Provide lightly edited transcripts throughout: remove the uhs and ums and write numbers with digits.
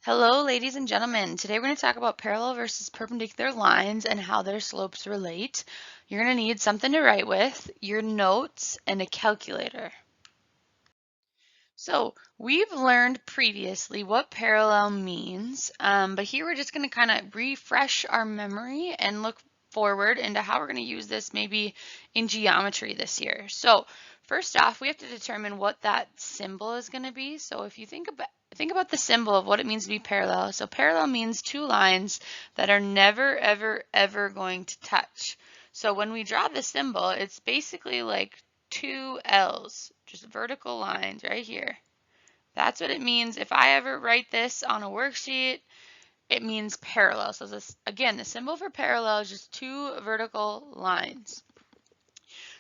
Hello, ladies and gentlemen. Today we're going to talk about parallel versus perpendicular lines and how their slopes relate. You're going to need something to write with, your notes, and a calculator. So we've learned previously what parallel means, but here we're just going to kind of refresh our memory and look forward into how we're going to use this maybe in geometry this year. So first off, we have to determine what that symbol is going to be. So if you think about the symbol of what it means to be parallel. So parallel means two lines that are never, ever, ever going to touch. So when we draw the symbol, it's basically like two L's, just vertical lines right here. That's what it means. If I ever write this on a worksheet, it means parallel. So this, again, the symbol for parallel is just two vertical lines.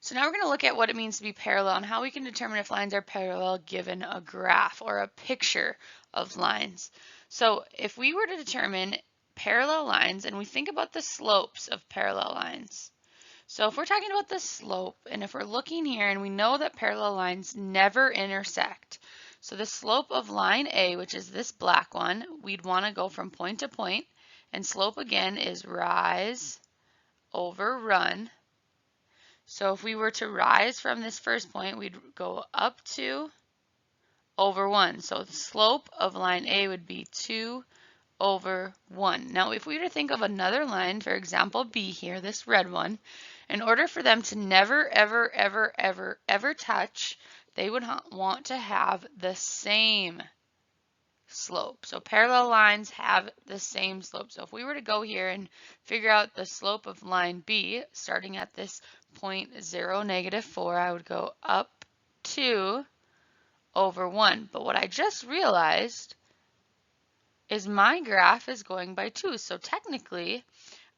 So now we're going to look at what it means to be parallel and how we can determine if lines are parallel given a graph or a picture of lines. So if we were to determine parallel lines and we think about the slopes of parallel lines, so if we're talking about the slope, and if we're looking here and we know that parallel lines never intersect, so the slope of line A, which is this black one, we'd want to go from point to point, and slope again is rise over run. So if we were to rise from this first point, we'd go up 2 over 1. So the slope of line A would be 2 over 1. Now, if we were to think of another line, for example, B here, this red one, in order for them to never, ever, ever, ever, ever touch, they would want to have the same slope. So parallel lines have the same slope. So if we were to go here and figure out the slope of line B, starting at this point 0, -4, I would go up 2 over 1. But what I just realized is my graph is going by 2. So technically,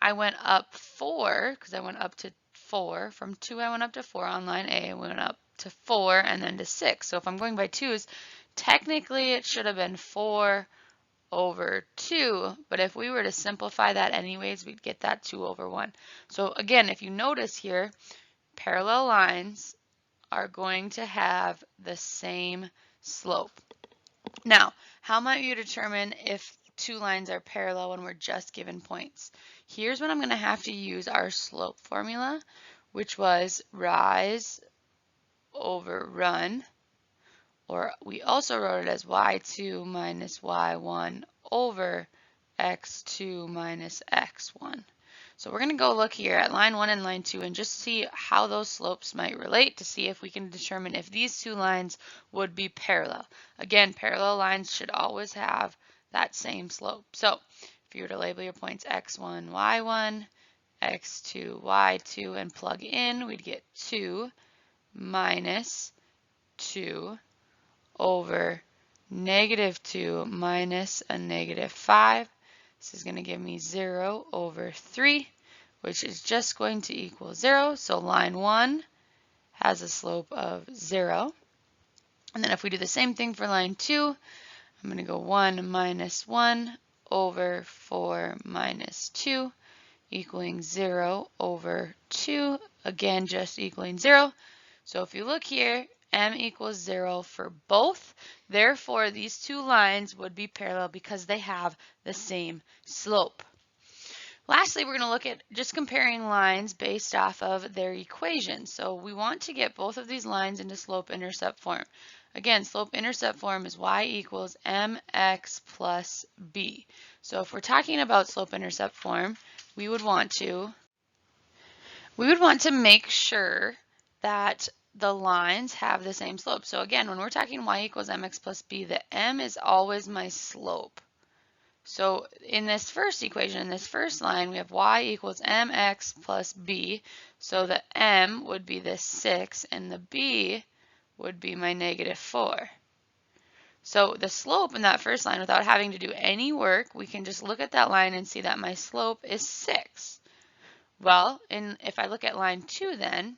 I went up 4 because I went up to 4. From 2, I went up to 4 on line A. I went up to 4 and then to 6. So if I'm going by 2's, technically it should have been 4 over 2. But if we were to simplify that anyways, we'd get that 2 over 1. So again, if you notice here, parallel lines are going to have the same slope. Now, how might you determine if two lines are parallel when we're just given points? Here's when I'm going to have to use our slope formula, which was rise over run, or we also wrote it as y2 minus y1 over x2 minus x1. So we're going to go look here at line 1 and line 2 and just see how those slopes might relate to see if we can determine if these two lines would be parallel. Again, parallel lines should always have that same slope. So if you were to label your points x1, y1, x2, y2, and plug in, we'd get 2 minus 2 over -2 minus a -5. This is going to give me 0 over 3, which is just going to equal 0. So line 1 has a slope of 0. And then if we do the same thing for line 2, I'm going to go 1 minus 1 over 4 minus 2, equaling 0 over 2, again just equaling 0. So if you look here, m equals 0 for both. Therefore, these two lines would be parallel because they have the same slope. Lastly, we're going to look at just comparing lines based off of their equations. So we want to get both of these lines into slope-intercept form. Again, slope-intercept form is y equals mx plus b. So if we're talking about slope-intercept form, we would want to make sure that the lines have the same slope. So again, when we're talking y equals mx plus b, the m is always my slope. So in this first equation, in this first line, we have y equals mx plus b. So the m would be this 6 and the b would be my -4. So the slope in that first line, without having to do any work, we can just look at that line and see that my slope is 6. Well, if I look at line 2 then,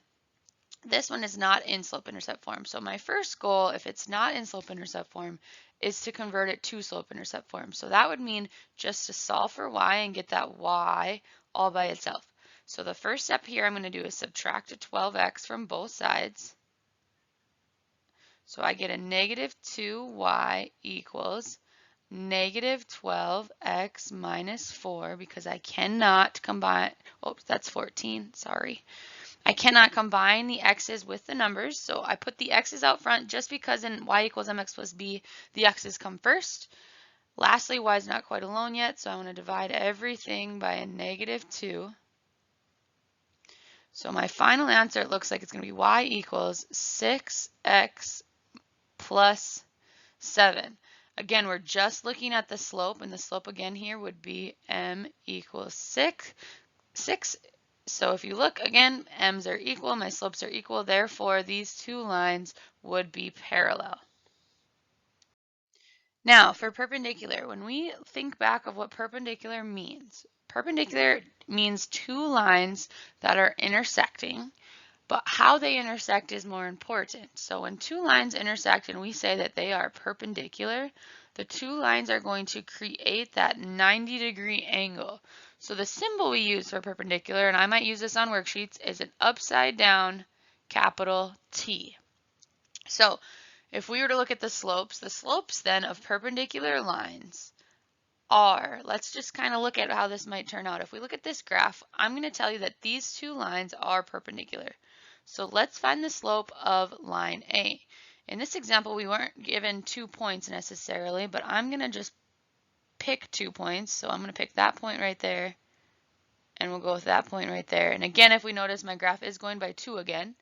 this one is not in slope-intercept form. So my first goal, if it's not in slope-intercept form, is to convert it to slope-intercept form. So that would mean just to solve for y and get that y all by itself. So the first step here I'm going to do is subtract a 12x from both sides. So I get a -2y equals negative 12x minus 4 because I cannot combine, oops, that's 14, sorry. I cannot combine the x's with the numbers, so I put the x's out front just because in y equals mx plus b, the x's come first. Lastly, y is not quite alone yet, so I'm going to divide everything by a negative 2. So my final answer, it looks like it's going to be y equals 6x plus 7. Again, we're just looking at the slope, and the slope again here would be m equals 6. So if you look again, m's are equal, my slopes are equal, therefore these two lines would be parallel. Now for perpendicular, when we think back of what perpendicular means two lines that are intersecting, but how they intersect is more important. So when two lines intersect and we say that they are perpendicular, the two lines are going to create that 90-degree angle. So the symbol we use for perpendicular, and I might use this on worksheets, is an upside down capital T. So if we were to look at the slopes then of perpendicular lines are, let's just kind of look at how this might turn out. If we look at this graph, I'm going to tell you that these two lines are perpendicular. So let's find the slope of line A. In this example, we weren't given 2 points necessarily, but I'm going to just pick 2 points. So I'm going to pick that point right there, and we'll go with that point right there. And again, if we notice, my graph is going by 2 again.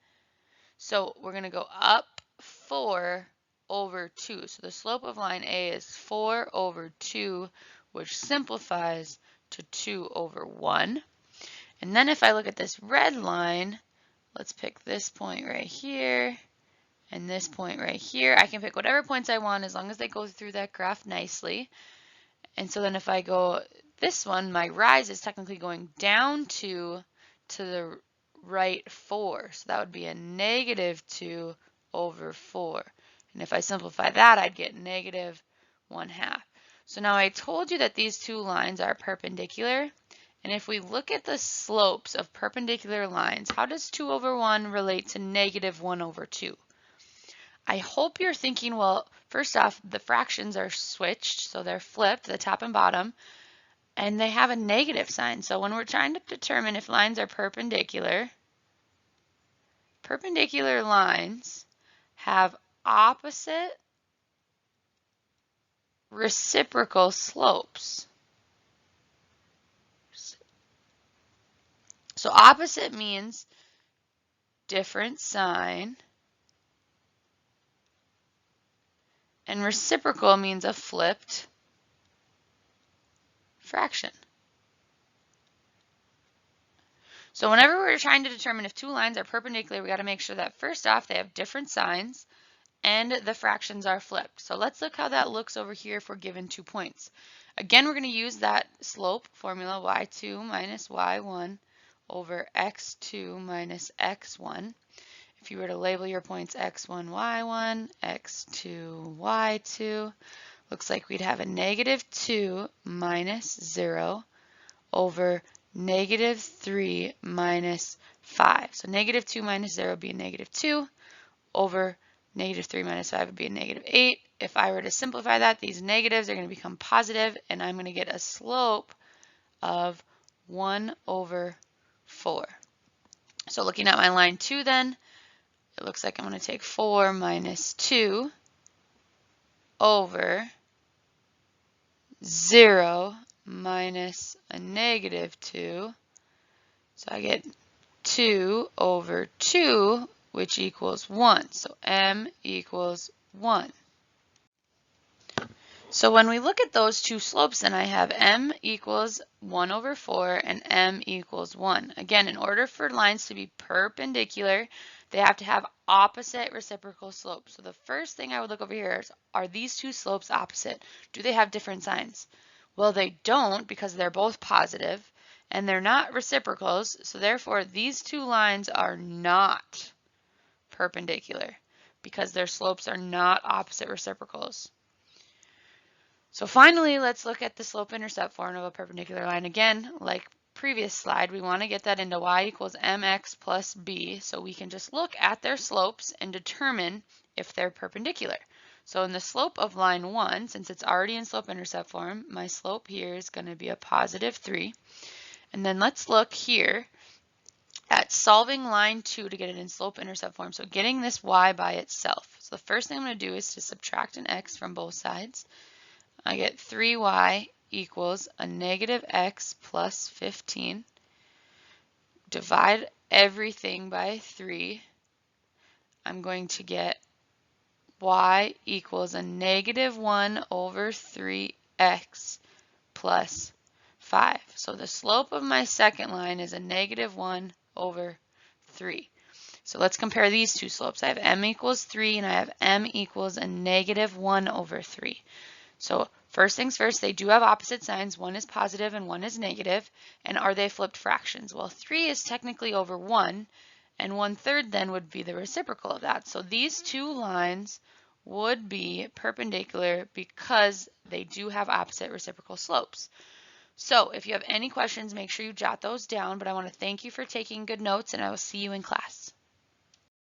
So we're going to go up 4 over 2. So the slope of line A is 4 over 2, which simplifies to 2 over 1. And then if I look at this red line, let's pick this point right here and this point right here. I can pick whatever points I want as long as they go through that graph nicely. And so then if I go this one, my rise is technically going down 2 to the right 4. So that would be a negative 2 over 4. And if I simplify that, I'd get negative 1/2. So now I told you that these two lines are perpendicular. And if we look at the slopes of perpendicular lines, how does 2 over 1 relate to negative 1 over 2? I hope you're thinking, well, first off, the fractions are switched, so they're flipped, the top and bottom, and they have a negative sign. So when we're trying to determine if lines are perpendicular, perpendicular lines have opposite reciprocal slopes. So opposite means different sign, and reciprocal means a flipped fraction. So whenever we're trying to determine if two lines are perpendicular, we got to make sure that first off they have different signs and the fractions are flipped. So let's look how that looks over here if we're given 2 points. Again, we're going to use that slope formula, y2 minus y1 over x2 minus x1. If you were to label your points x1, y1, x2, y2, looks like we'd have a negative 2 minus 0 over negative 3 minus 5. So negative 2 minus 0 would be a negative 2 over negative 3 minus 5 would be a negative 8. If I were to simplify that, these negatives are going to become positive, and I'm going to get a slope of 1 over 4. So looking at my line 2 then, it looks like I'm going to take 4 minus 2 over 0 minus a negative 2. So I get 2 over 2, which equals 1. So m equals 1. So when we look at those two slopes, then I have m equals 1 over 4 and m equals 1. Again, in order for lines to be perpendicular, they have to have opposite reciprocal slopes. So the first thing I would look over here is, are these two slopes opposite? Do they have different signs? Well, they don't, because they're both positive, and they're not reciprocals, so therefore these two lines are not perpendicular because their slopes are not opposite reciprocals. So finally, let's look at the slope-intercept formula of a perpendicular line. Again, like previous slide, we want to get that into y equals mx plus b, so we can just look at their slopes and determine if they're perpendicular. So in the slope of line 1, since it's already in slope-intercept form, my slope here is going to be a positive 3. And then let's look here at solving line 2 to get it in slope-intercept form. So getting this y by itself. So the first thing I'm going to do is to subtract an x from both sides. I get 3y equals a negative x plus 15. Divide everything by 3. I'm going to get y equals a negative 1 over 3x plus 5. So the slope of my second line is a negative 1 over 3. So let's compare these two slopes. I have m equals 3 and I have m equals a negative 1 over 3. So first things first, they do have opposite signs. One is positive and one is negative. And are they flipped fractions? Well, 3 is technically over 1, and 1/3 then would be the reciprocal of that. So these two lines would be perpendicular because they do have opposite reciprocal slopes. So if you have any questions, make sure you jot those down, but I want to thank you for taking good notes, and I will see you in class.